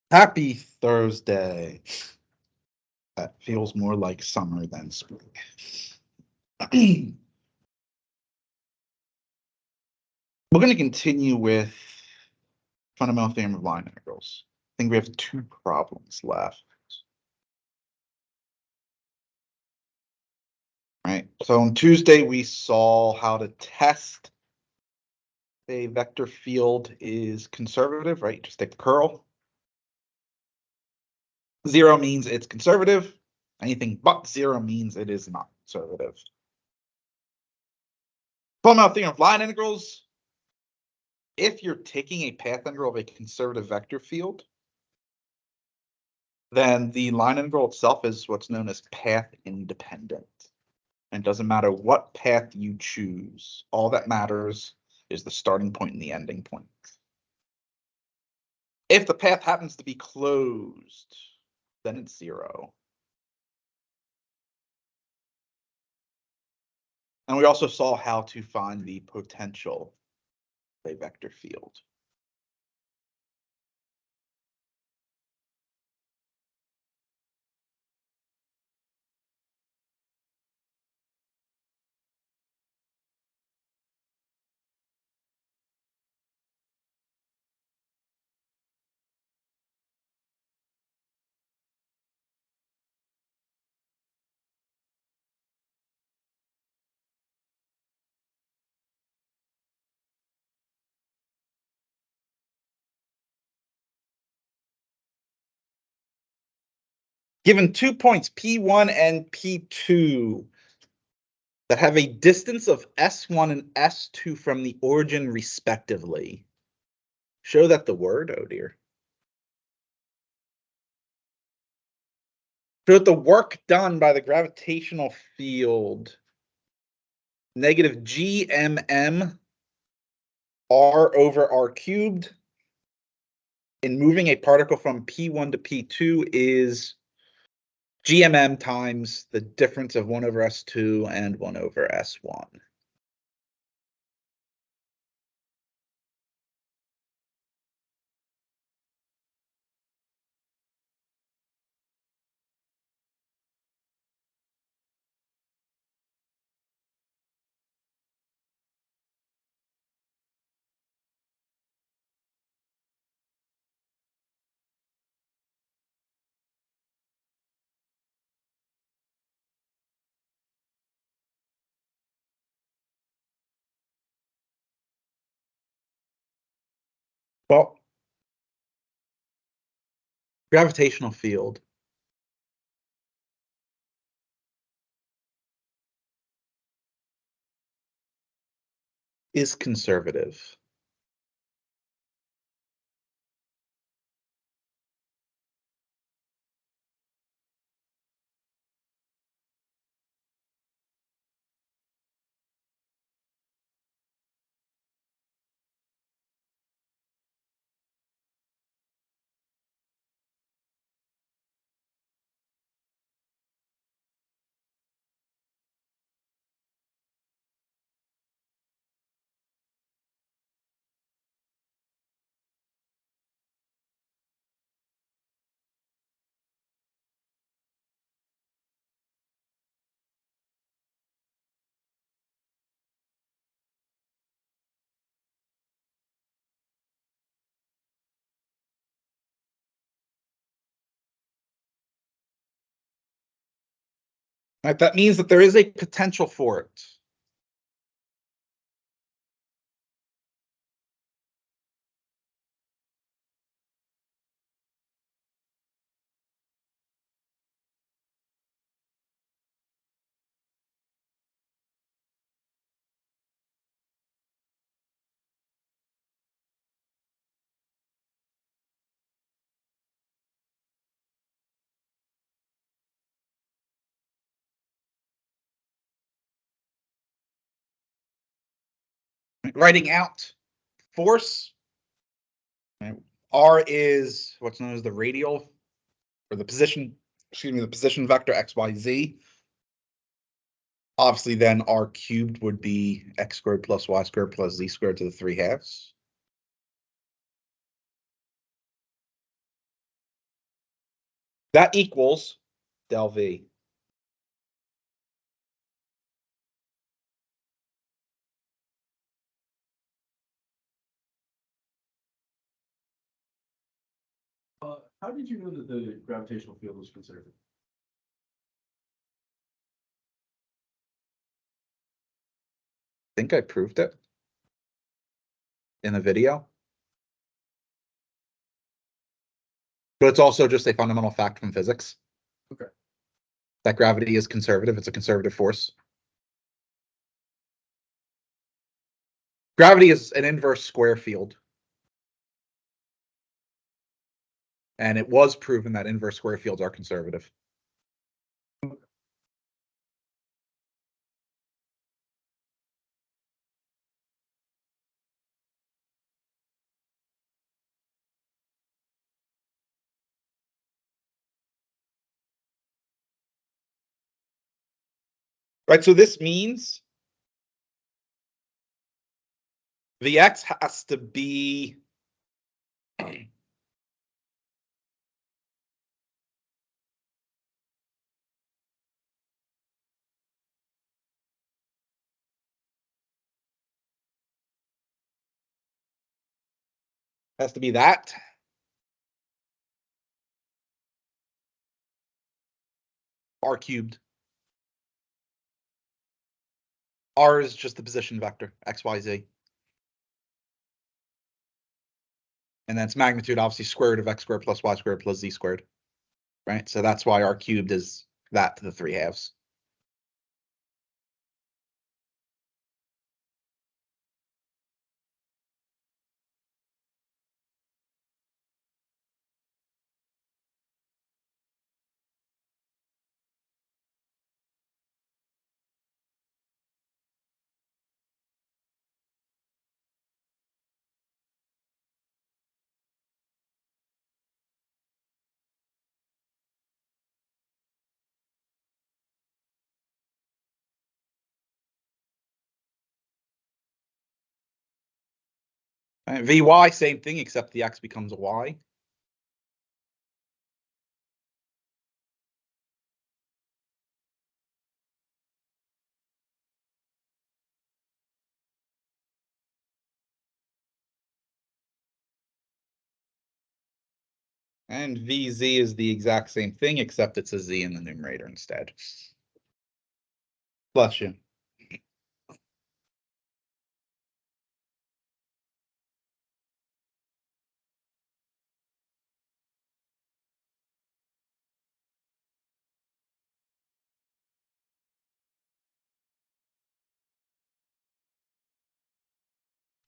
Happy Thursday. That feels more like summer than spring. We're going to continue with fundamental theorem of line integrals. I think we have 2 problems left. Right. So on Tuesday, we saw how to test a vector field is conservative, right? Just take the curl. 0 means it's conservative. Anything but 0 means it is not conservative. Fundamental theorem of line integrals. If you're taking a path integral of a conservative vector field, then the line integral itself is what's known as path independent. And it doesn't matter what path you choose. All that matters is the starting point and the ending point. If the path happens to be closed, then it's 0. And we also saw how to find the potential of a vector field. Given 2 points, P1 and P2, that have a distance of S1 and S2 from the origin respectively, show that the word, oh dear. Show that the work done by the gravitational field, negative GMM R over R cubed, in moving a particle from P1 to P2 is GMM times the difference of 1 over S2 and 1 over S1. Well, gravitational field is conservative. Right, that means that there is a potential for it. Writing out force, right? R is what's known as the radial, or the position, the position vector x, y, z. Obviously, then R cubed would be x squared plus y squared plus z squared to the 3 halves. That equals del V. How did you know that the gravitational field was conservative? I think I proved it in the video. But it's also just a fundamental fact from physics. Okay. That gravity is conservative. It's a conservative force. Gravity is an inverse square field. And it was proven that inverse square fields are conservative. Right, so this means the x has to be that. R cubed. R is just the position vector, x, y, z. And then its magnitude, obviously, square root of x squared plus y squared plus z squared. Right, so that's why R cubed is that to the 3/2. Right, Vy, same thing, except the x becomes a y. And Vz is the exact same thing, except it's a z in the numerator instead. Bless you.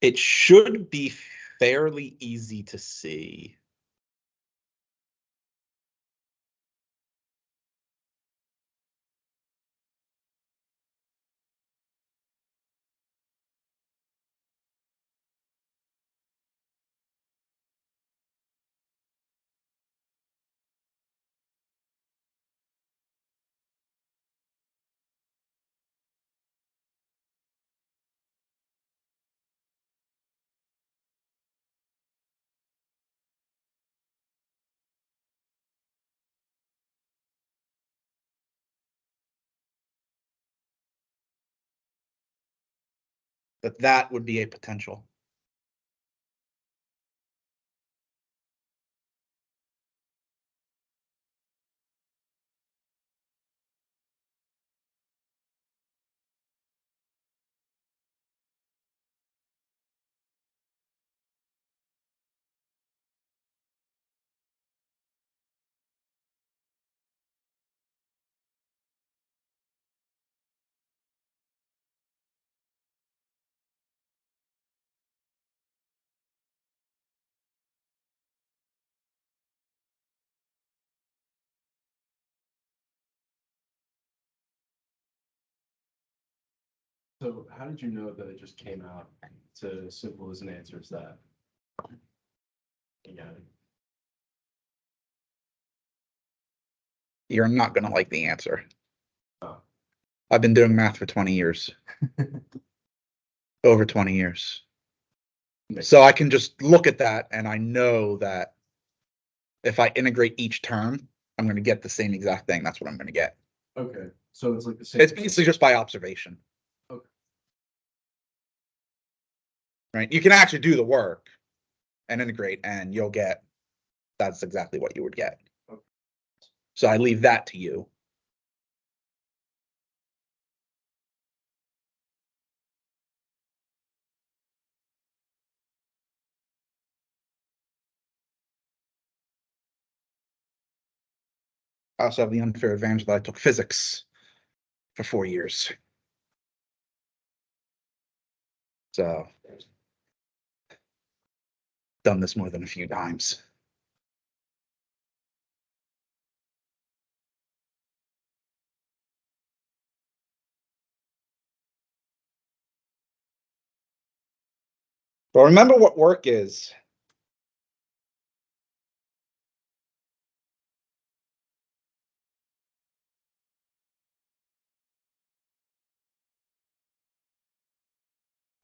It should be fairly easy to see. That would be a potential. So how did you know that it just came out to as simple as an answer as that? You got it. You're not going to like the answer. Oh. I've been doing math for 20 years. Over 20 years. So I can just look at that and I know that if I integrate each term, I'm going to get the same exact thing. That's what I'm going to get. Okay, so it's like the same. It's basically just by observation. Okay. Right? You can actually do the work and integrate, and you'll get, that's exactly what you would get. Okay. So I leave that to you. I also have the unfair advantage that I took physics for 4 years. So done this more than a few times. But remember what work is.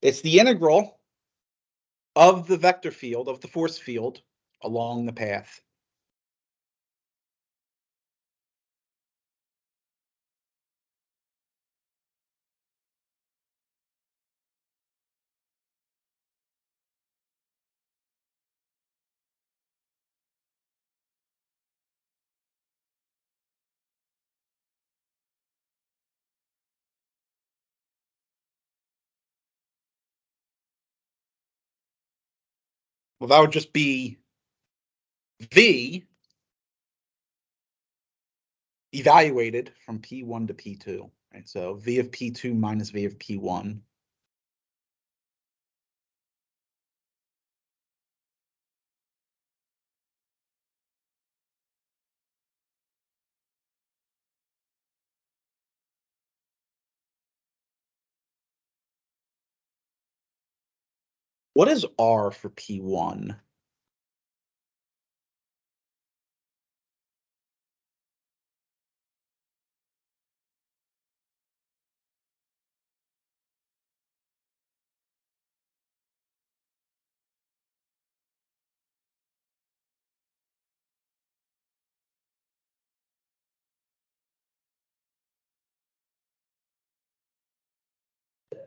It's the integral of the vector field, of the force field along the path. Well, that would just be V evaluated from P1 to P2, right? So V of P2 minus V of P1. What is R for P1?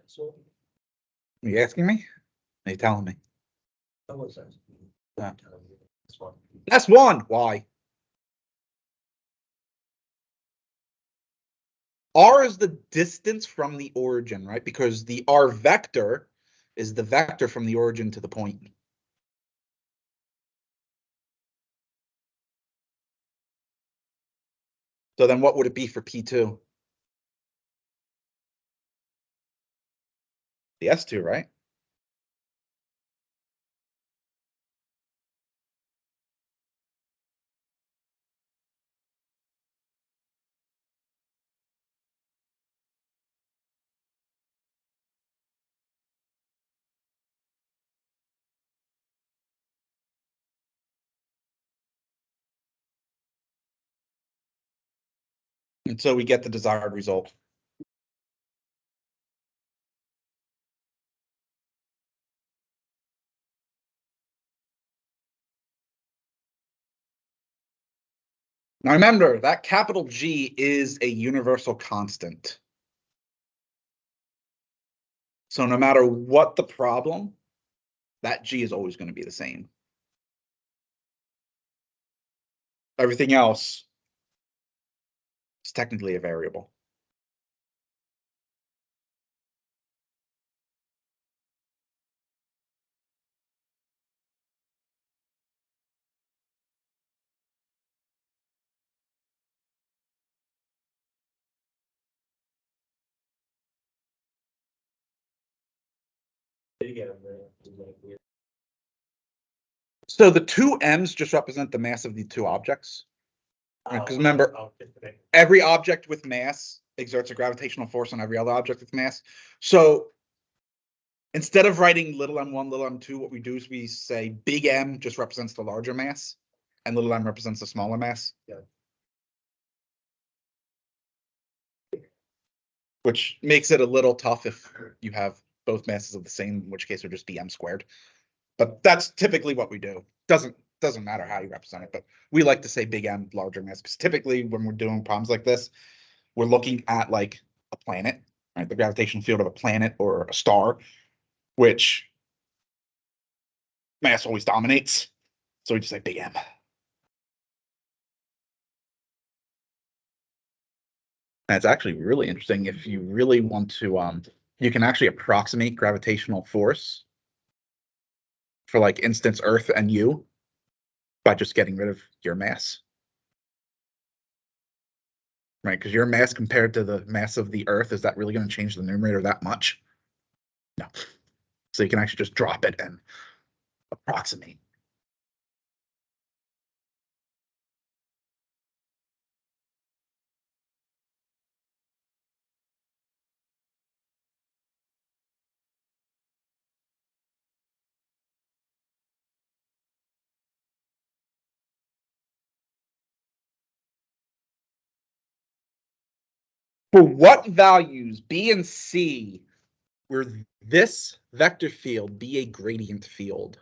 So, Are you asking me? Are you telling me? I was asking. Yeah. This one. That's one. Why? R is the distance from the origin, right? Because the R vector is the vector from the origin to the point. So then what would it be for P2? The S2, right? And so we get the desired result. Now remember that capital G is a universal constant. So no matter what the problem, that G is always going to be the same. Everything else is technically a variable. So the two M's just represent the mass of the two objects. Because remember, every object with mass exerts a gravitational force on every other object with mass. So instead of writing little m1, little m2, what we do is we say big M just represents the larger mass, and little m represents the smaller mass. Yeah. Which makes it a little tough if you have both masses of the same, in which case it would just be m squared. But that's typically what we do. Doesn't doesn't matter how you represent it, but we like to say big M, larger mass, because typically when we're doing problems like this, we're looking at like a planet, right? The gravitational field of a planet or a star, which mass always dominates. So we just say big M. And it's actually really interesting if you really want to, you can actually approximate gravitational force for like instance Earth and you by just getting rid of your mass. Right, because your mass compared to the mass of the Earth, is that really going to change the numerator that much? No. So you can actually just drop it and approximate. For what values B and C will this vector field be a gradient field?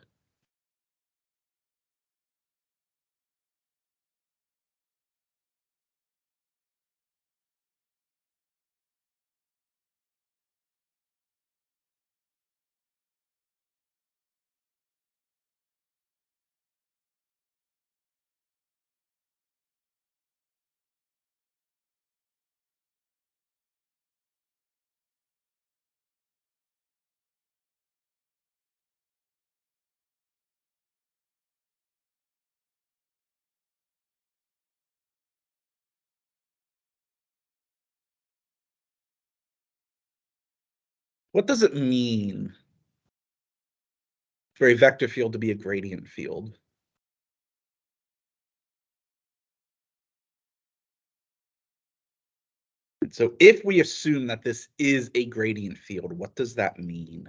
What does it mean for a vector field to be a gradient field? So if we assume that this is a gradient field, what does that mean?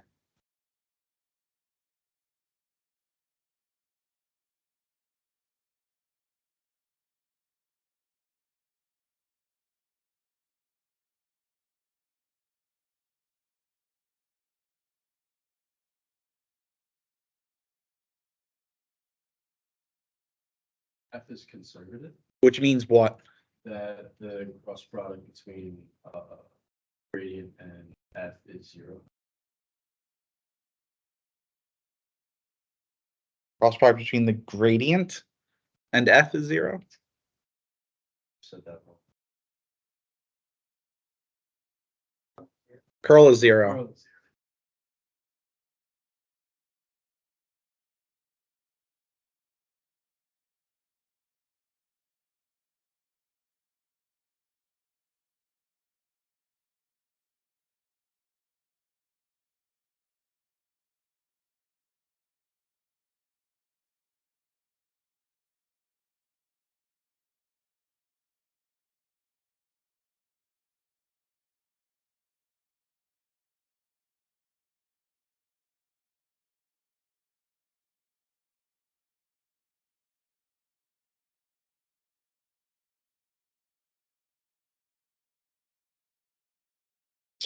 F is conservative, Which means what? that the cross product between gradient and F is 0. Cross product between the gradient and F is 0? Said that wrong. Curl is 0. Curl is 0.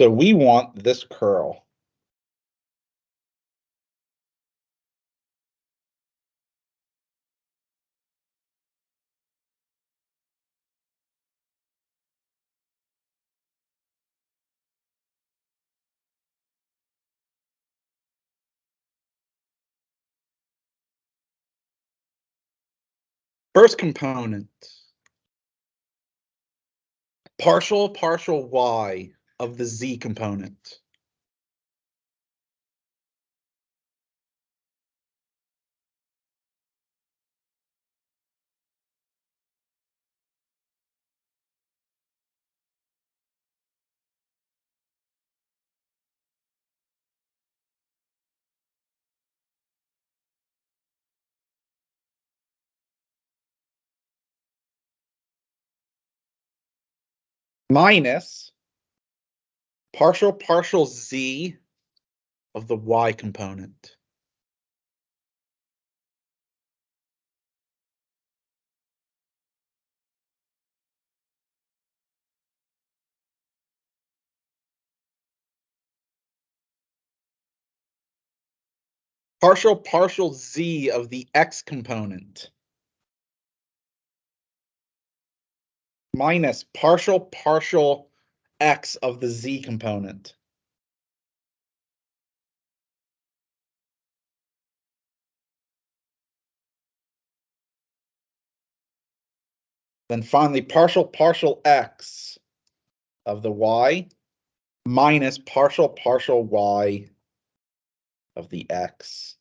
So we want this curl. First component. Partial y of the z component. Minus partial z of the y component. partial z of the x component minus partial x of the z component. Then finally, partial x of the y minus partial y of the x.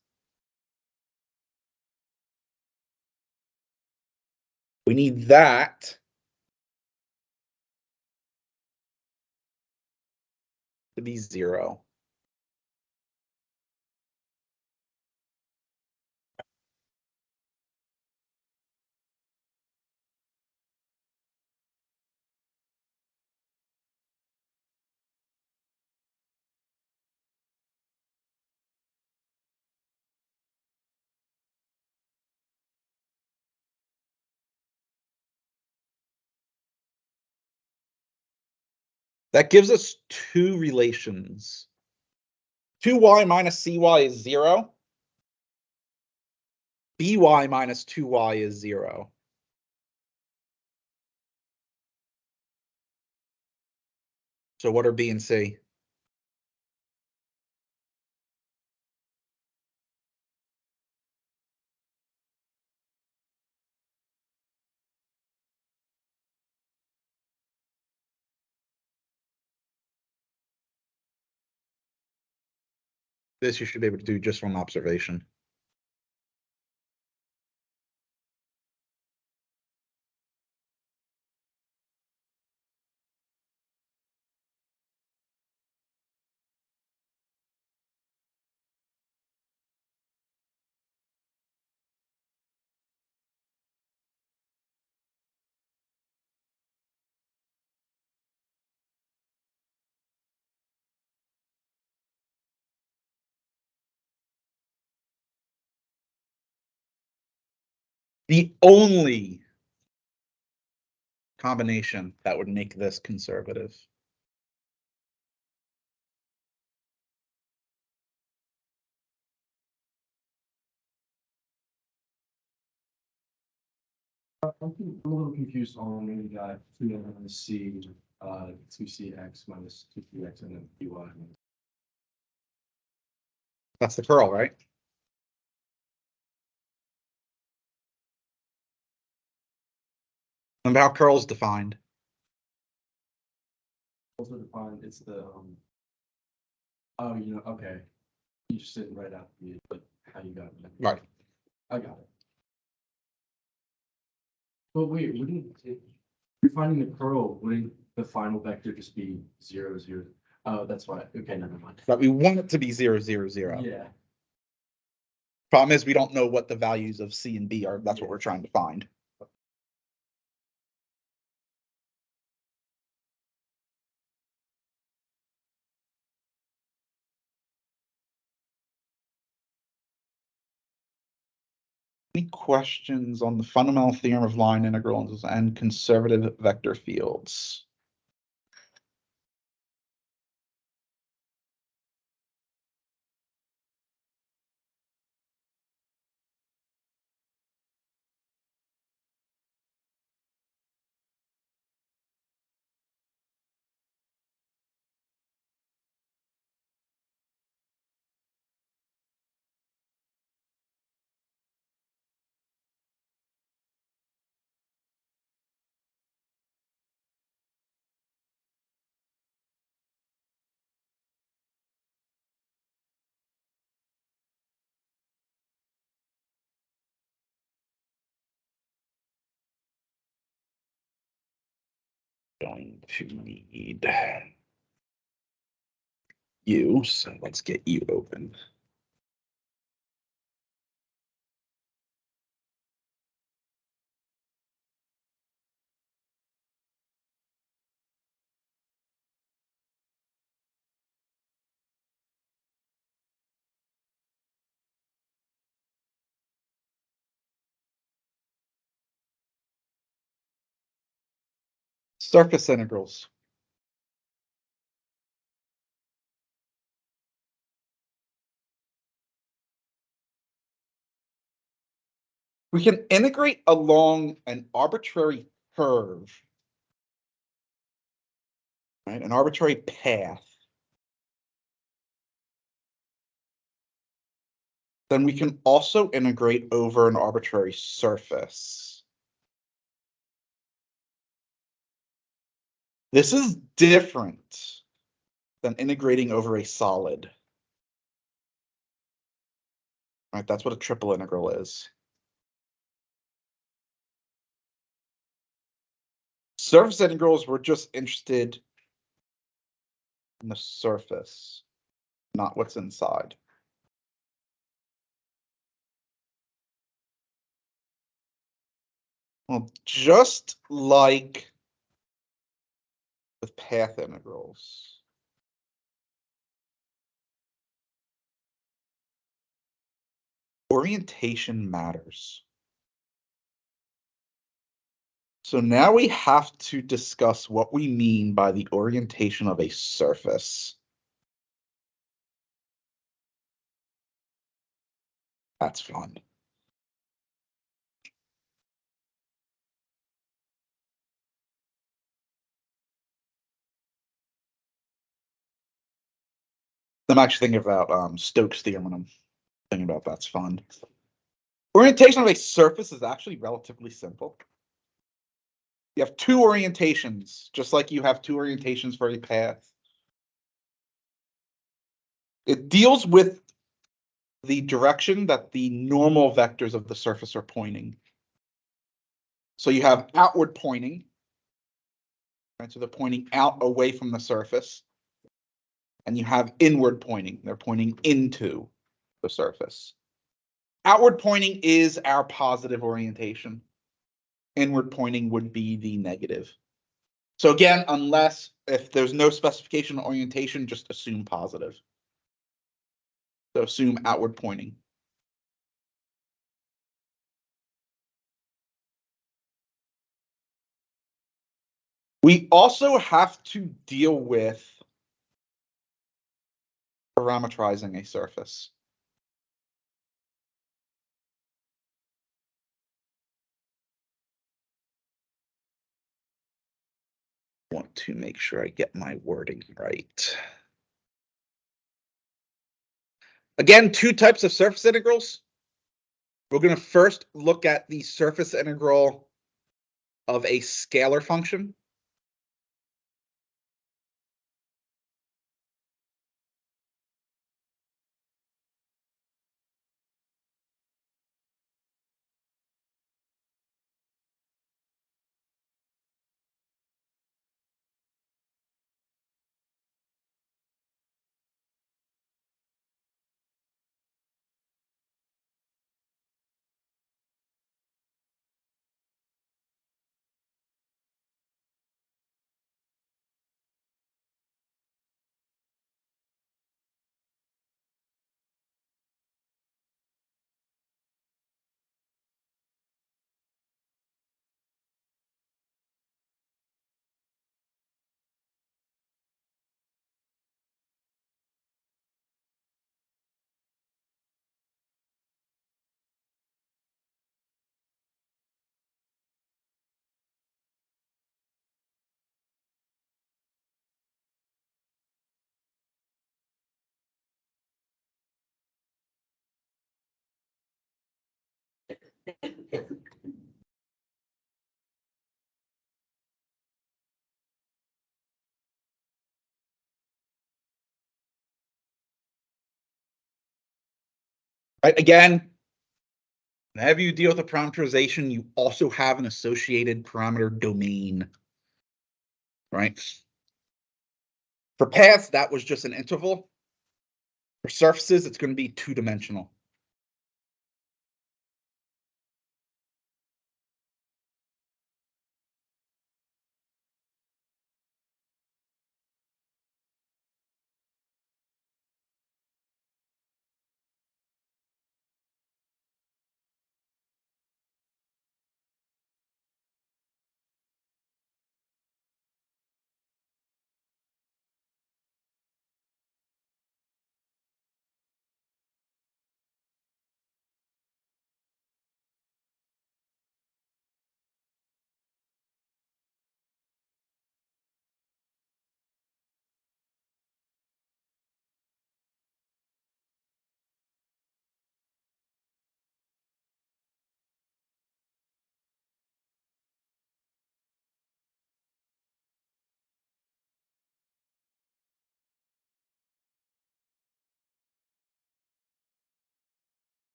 We need that to be 0. That gives us two relations. 2y minus cy is 0. by minus 2y is 0. So what are b and c? This you should be able to do just from observation. The only combination that would make this conservative. I'm a little confused on when you got 2 minus c, 2cx minus 2cx and then dy. That's the curl, right? Remember how curl is defined? Also defined, it's the, oh, you know, okay. You just didn't write out the, but how you got it. Right. I got it. But wait, wouldn't it, you're finding the curl, wouldn't the final vector just be 0, 0? Oh, that's why. Okay, never mind. But we want it to be 0, 0, 0. Yeah. Problem is we don't know what the values of c and b are. That's what we're trying to find. Any questions on the fundamental theorem of line integrals and conservative vector fields? Going to need you, so let's get you open. Surface integrals. We can integrate along an arbitrary curve, right? An arbitrary path. Then we can also integrate over an arbitrary surface. This is different than integrating over a solid. Right, that's what a triple integral is. Surface integrals, we're just interested in the surface, not what's inside. Well, just like with path integrals, orientation matters. So now we have to discuss what we mean by the orientation of a surface. That's fun. I'm actually thinking about Stokes' theorem when I'm thinking about that's fun. Orientation of a surface is actually relatively simple. You have two orientations, just like you have two orientations for a path. It deals with the direction that the normal vectors of the surface are pointing. So you have outward pointing, right? So they're pointing out away from the surface. And you have inward pointing, they're pointing into the surface. Outward pointing is our positive orientation. Inward pointing would be the negative. So again, if there's no specification of orientation, just assume positive. So assume outward pointing. We also have to deal with parametrizing a surface. I want to make sure I get my wording right. Again, two types of surface integrals. We're going to first look at the surface integral of a scalar function. Right, again, whenever you deal with a parameterization, you also have an associated parameter domain, right? For paths, that was just an interval. For surfaces, it's going to be two-dimensional.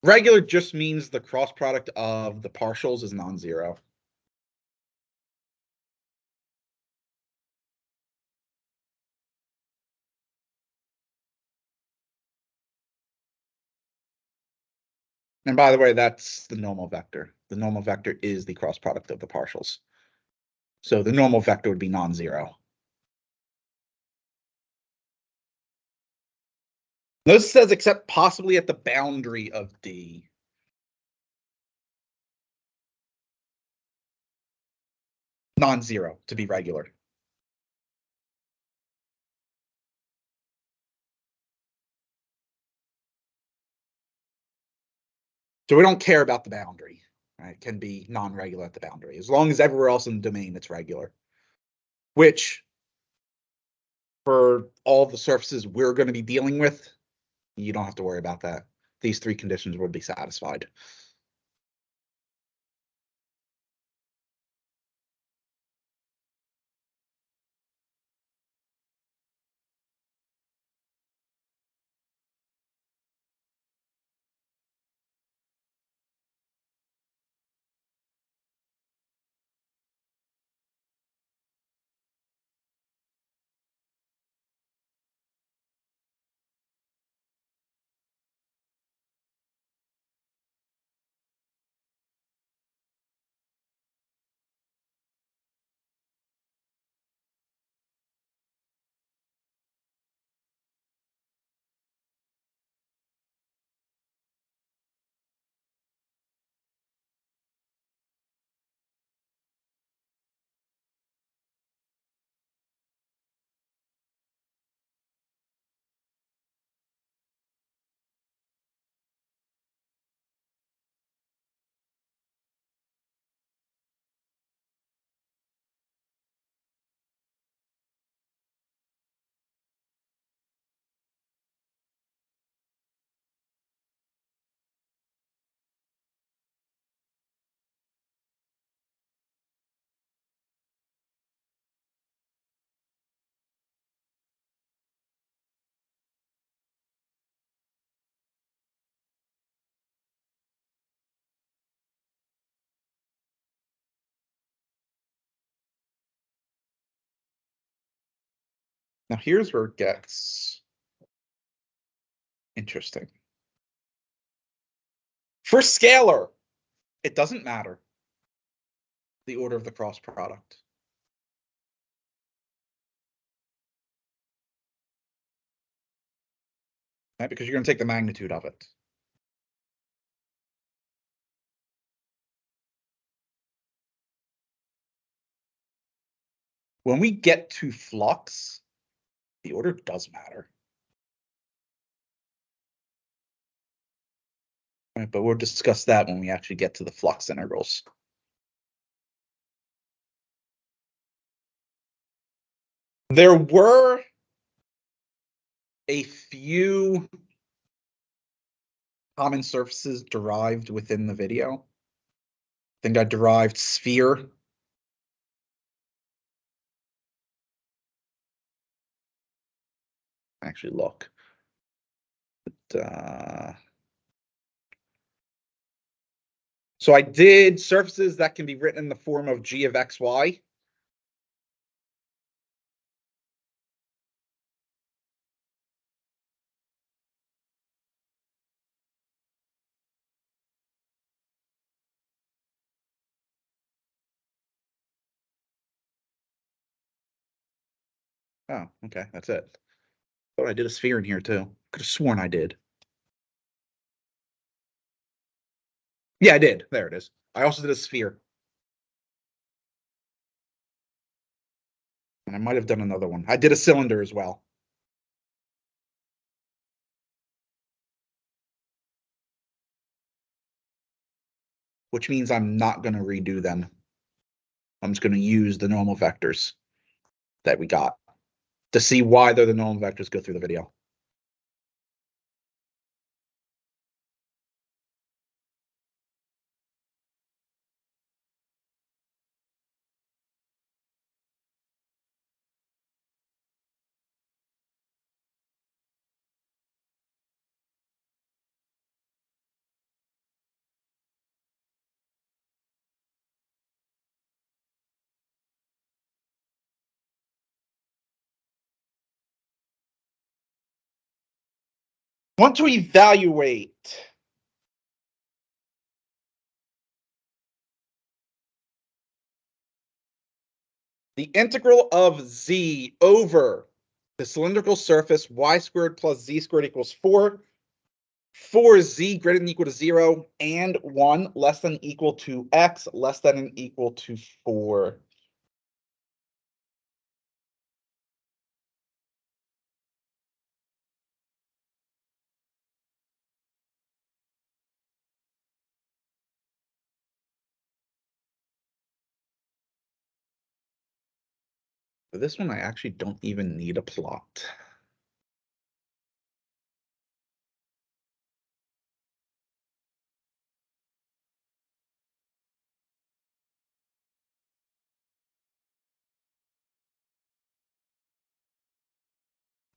Regular just means the cross product of the partials is non-zero. And by the way, that's the normal vector. The normal vector is the cross product of the partials. So the normal vector would be non-zero. Notice it says except possibly at the boundary of D. Non-zero to be regular. So we don't care about the boundary, right? It can be non-regular at the boundary. As long as everywhere else in the domain it's regular. Which, for all the surfaces we're going to be dealing with, you don't have to worry about that. These three conditions would be satisfied. Now here's where it gets interesting. For scalar, it doesn't matter the order of the cross product. Right? Because you're going to take the magnitude of it. When we get to flux, the order does matter. Right, but we'll discuss that when we actually get to the flux integrals. There were a few common surfaces derived within the video. I think I derived sphere. Actually, look. But, so I did surfaces that can be written in the form of g of xy. Oh, okay, that's it. Thought I did a sphere in here too. Could have sworn I did. Yeah, I did. There it is. I also did a sphere. And I might have done another one. I did a cylinder as well. Which means I'm not going to redo them. I'm just going to use the normal vectors that we got to see why they're the normal vectors, go through the video. Want to evaluate the integral of z over the cylindrical surface y squared plus z squared equals 4 for z greater than or equal to 0 and 1 less than or equal to x less than or equal to 4. For this one, I actually don't even need a plot.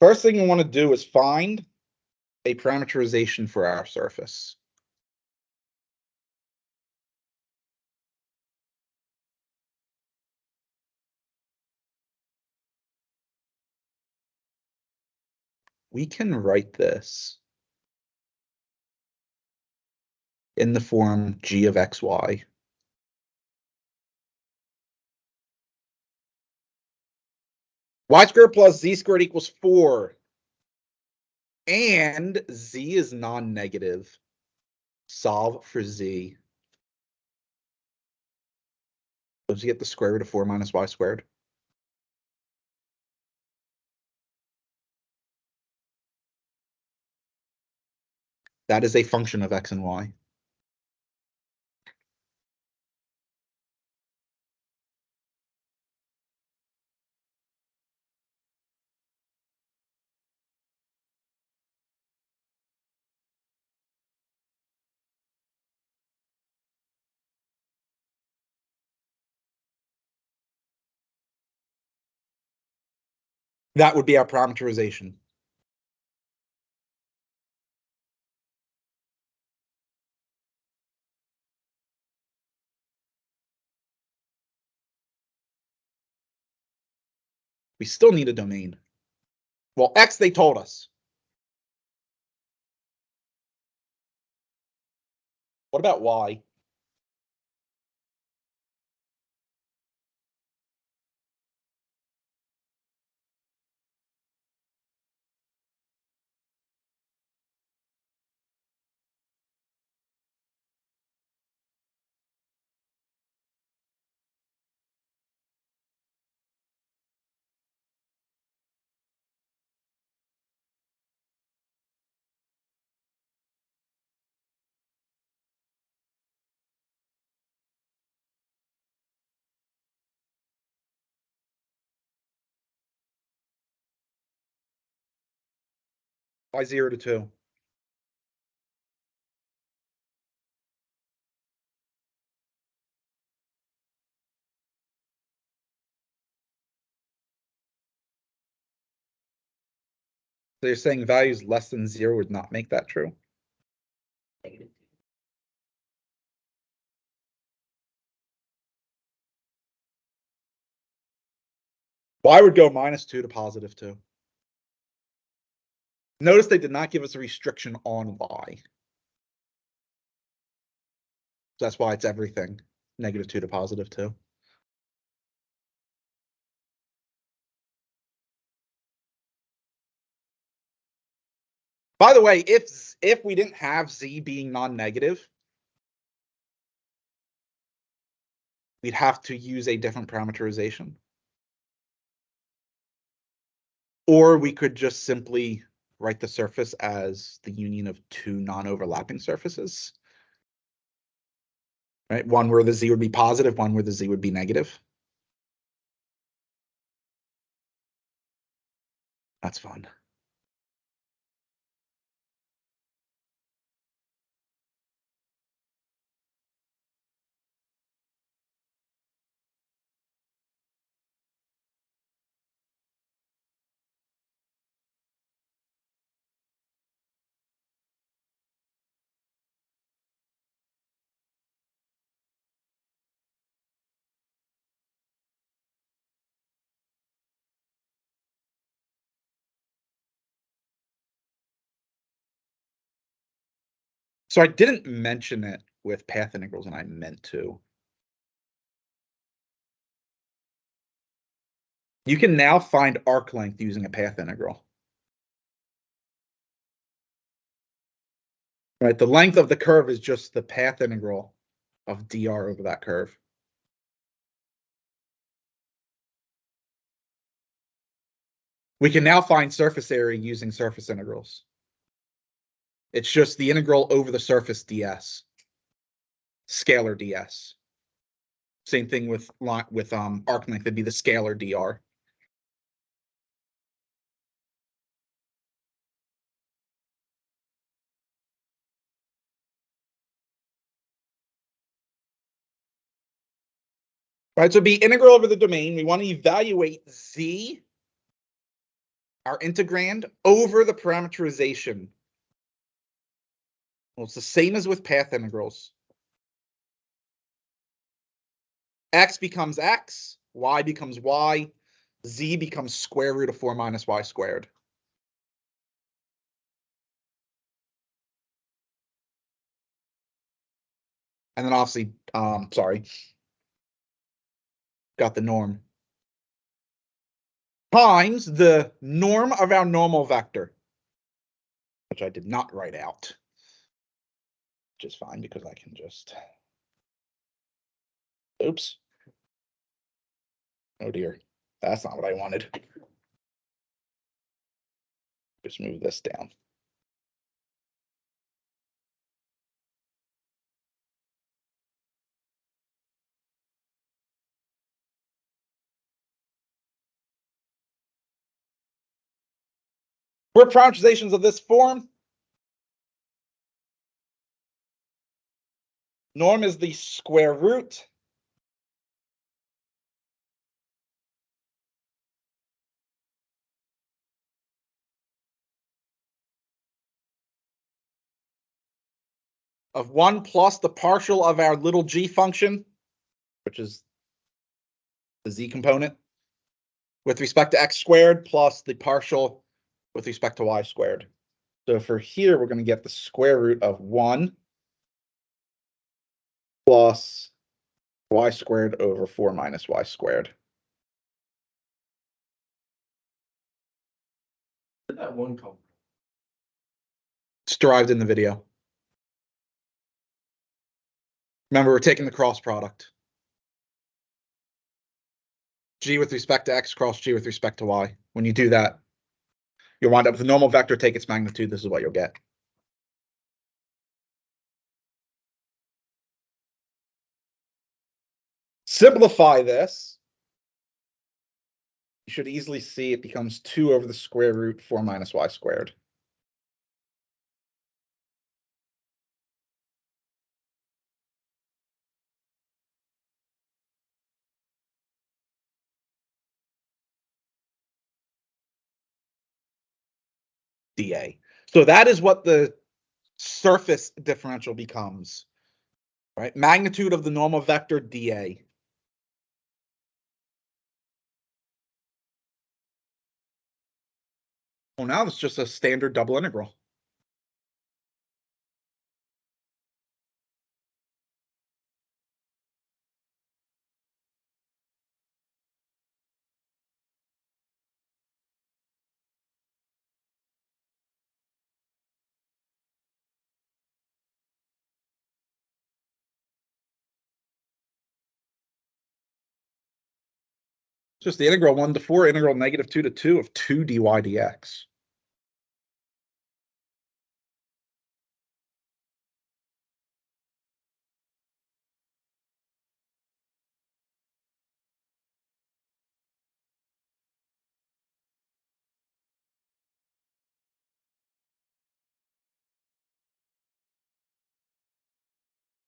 First thing we want to do is find a parameterization for our surface. We can write this in the form g of xy. Y squared plus z squared equals 4. And z is non-negative. Solve for z. So you get the square root of 4 minus y squared. That is a function of x and y. That would be our parameterization. We still need a domain. Well, x they told us. What about y? Y 0 to 2. So you're saying values less than 0 would not make that true? Negative. Y would go -2 to +2. Notice they did not give us a restriction on y. So that's why it's everything. -2 to +2. By the way, if we didn't have z being non-negative, we'd have to use a different parameterization. Or we could just simply write the surface as the union of two non-overlapping surfaces. Right? One where the z would be positive, one where the z would be negative. That's fun. So I didn't mention it with path integrals, and I meant to. You can now find arc length using a path integral. Right, the length of the curve is just the path integral of dr over that curve. We can now find surface area using surface integrals. It's just the integral over the surface ds. Scalar ds. Same thing with arc length, it'd be the scalar dr. Right, so it'd be integral over the domain. We want to evaluate z, our integrand, over the parameterization. Well, it's the same as with path integrals. X becomes x, y becomes y, z becomes square root of 4 minus y squared. And then obviously, got the norm. Times the norm of our normal vector, which I did not write out. Which is fine because I can just, oops. Oh dear, that's not what I wanted. Just move this down. For parameterizations of this form, norm is the square root of 1 plus the partial of our little g function, which is the z component, with respect to x squared plus the partial with respect to y squared. So for here, we're going to get the square root of 1 plus y squared over 4 minus y squared. Where did that one come from? It's derived in the video. Remember, we're taking the cross product. G with respect to x cross g with respect to y. When you do that, you'll wind up with the normal vector, take its magnitude. This is what you'll get. Simplify this. You should easily see it becomes 2 over the square root 4 minus y squared. dA. So that is what the surface differential becomes, right? Magnitude of the normal vector dA. Well, now it's just a standard double integral. Just the integral 1 to 4, integral negative 2 to 2 of 2 dy dx.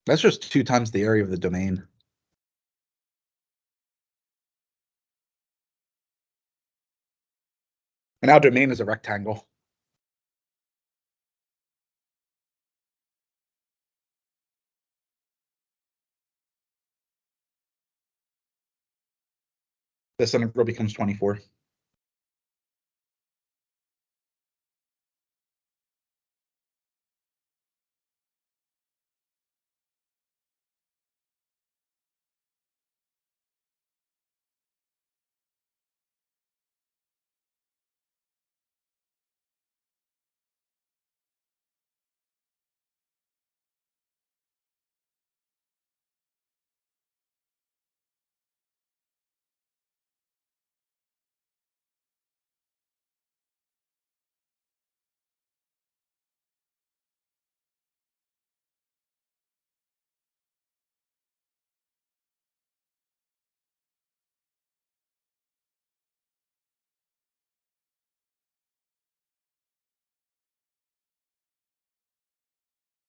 That's just 2 times the area of the domain. And our domain is a rectangle. This integral becomes 24.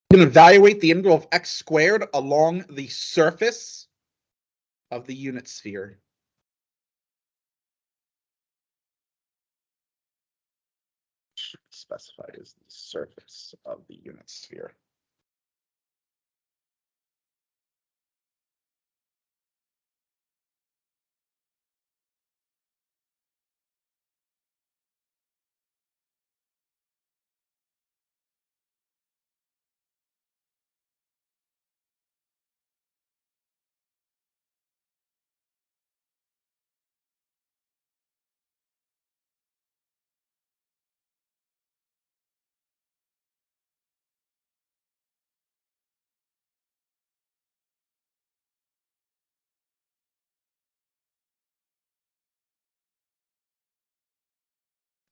You can evaluate the integral of x squared along the surface of the unit sphere. Specified as the surface of the unit sphere.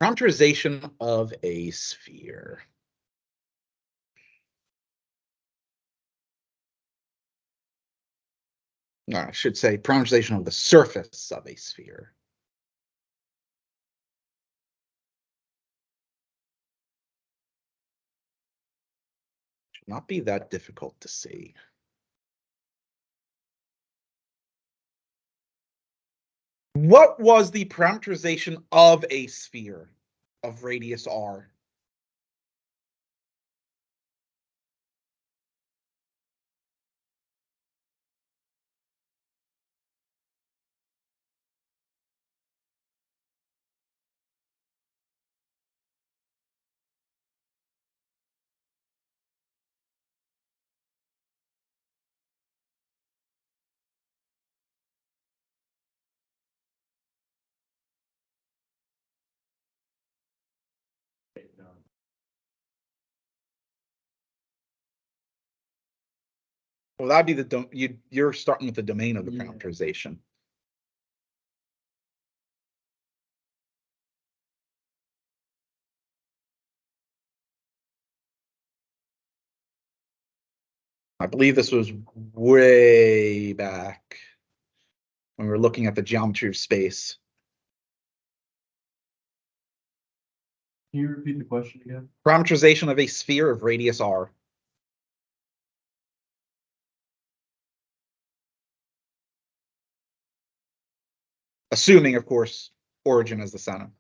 Parameterization of a sphere. No, I should say parameterization of the surface of a sphere. Should not be that difficult to see. What was the parameterization of a sphere of radius r? No. Well, that'd be the you're starting with the domain of the Yeah. parameterization. I believe this was way back when we were looking at the geometry of space. Can you repeat the question again? Parameterization of a sphere of radius r. Assuming, of course, origin as the center.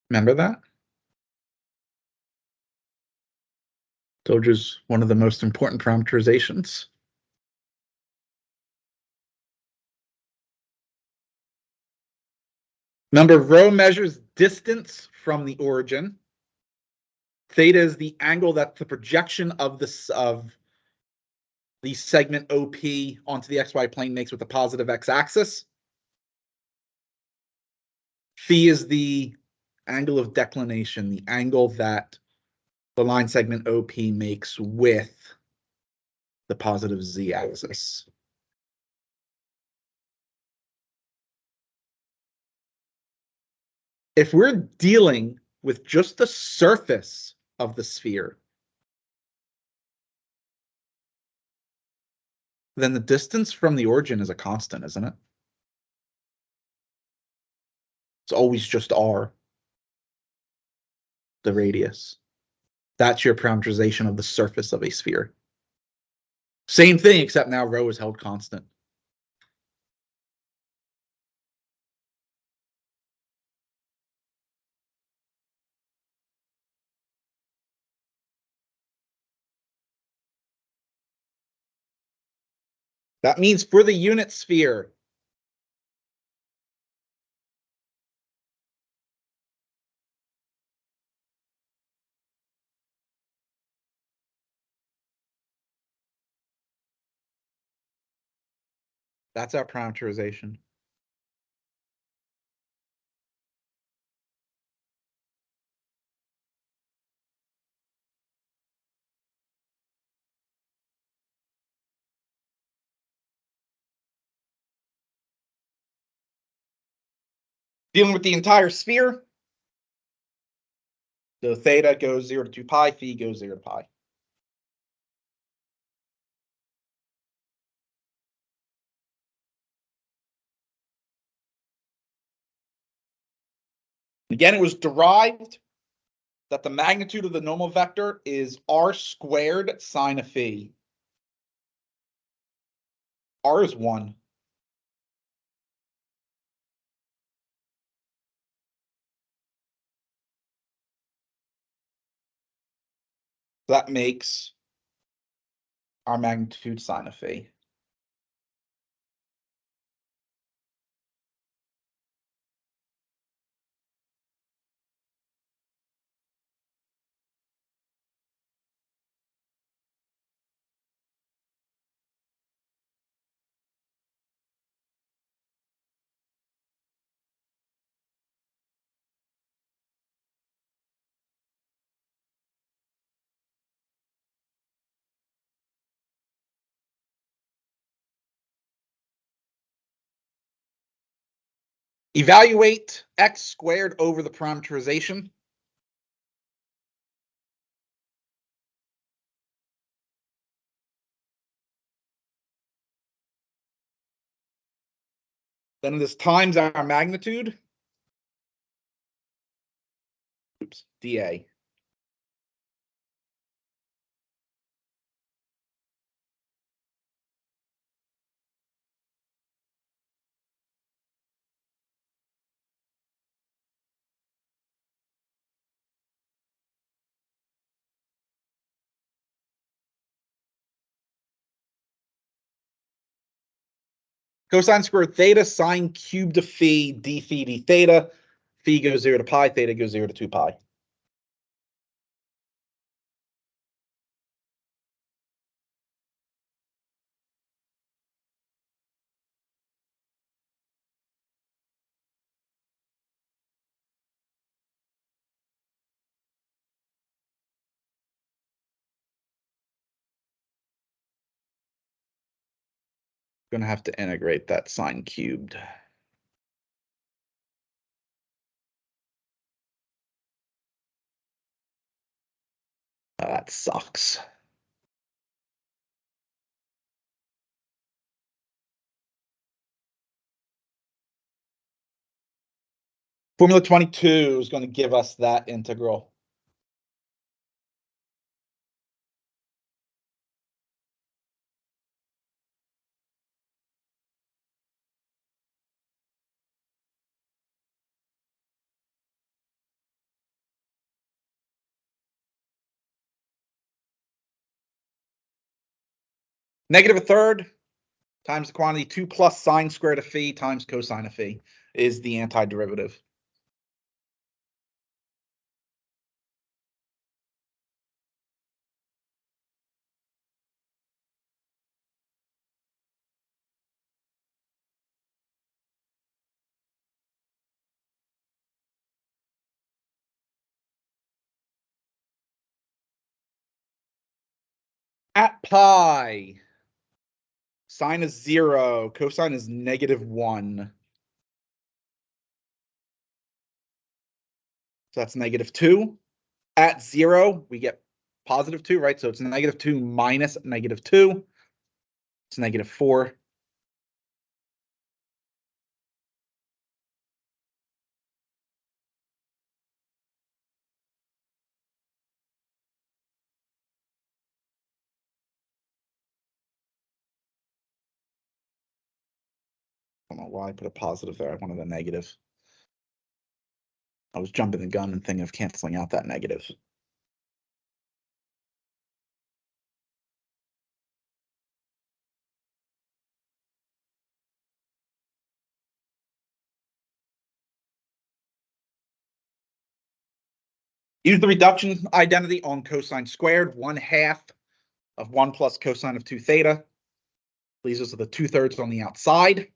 Remember that? Told you is one of the most important parameterizations. Remember, rho measures distance from the origin. Theta is the angle that the projection of the segment OP onto the XY plane makes with the positive x-axis. Phi is the angle of declination, the angle that the line segment OP makes with the positive z-axis. If we're dealing with just the surface of the sphere, then the distance from the origin is a constant, isn't it? It's always just r, the radius. That's your parameterization of the surface of a sphere. Same thing, except now rho is held constant. That means for the unit sphere, that's our parameterization. Dealing with the entire sphere, so theta goes 0 to 2 pi, phi goes 0 to pi. Again, it was derived that the magnitude of the normal vector is r squared sine of phi. R is 1. That makes our magnitude sine of phi. Evaluate x squared over the parameterization. Then this times our magnitude. Oops, dA. Cosine squared theta sine cubed of phi d phi d theta. Phi goes 0 to pi, theta goes 0 to 2 pi. Gonna have to integrate that sine cubed. That sucks. Formula 22 is going to give us that integral. Negative a third times the quantity 2 plus sine squared of phi times cosine of phi is the antiderivative. At pi, sine is 0, cosine is -1. So that's -2. At 0, we get +2, right? So it's -2 minus -2. It's -4. I don't know why I put a positive there. I wanted a negative. I was jumping the gun and thinking of canceling out that negative. Use the reduction identity on cosine squared, 1/2 of 1 plus cosine of 2 theta. Leaves us with a 2/3 on the outside.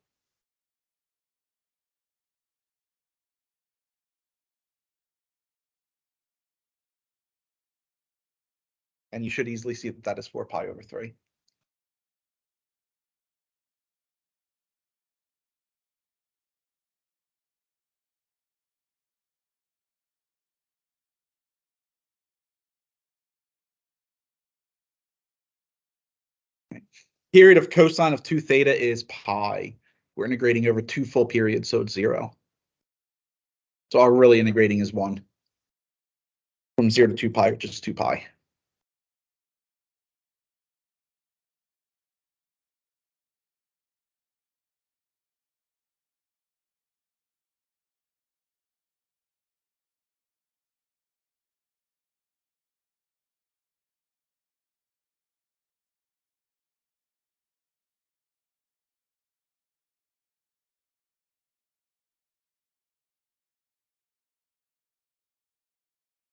And you should easily see that that is 4 pi over 3. Period of cosine of 2 theta is pi. We're integrating over 2 full periods, so it's 0. So our really integrating is 1. From 0 to 2 pi, which is 2 pi.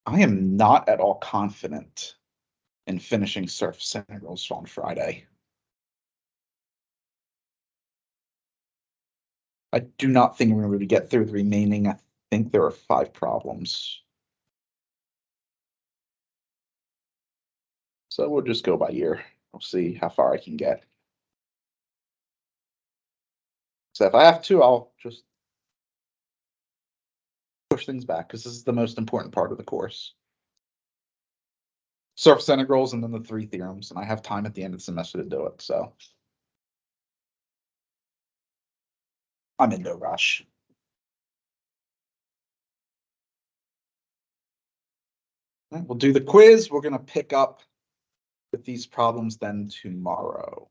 I am not at all confident in finishing surface integrals on Friday. I do not think we're going to really get through the remaining. I think there are 5 problems. So we'll just go by ear. We'll see how far I can get. So if I have to, I'll just push things back because this is the most important part of the course. Surface integrals and then the 3 theorems, and I have time at the end of the semester to do it, so I'm in no rush. All right, we'll do the quiz. We're going to pick up with these problems then tomorrow.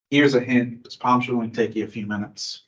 Here's a hint. This problem should only take you a few minutes.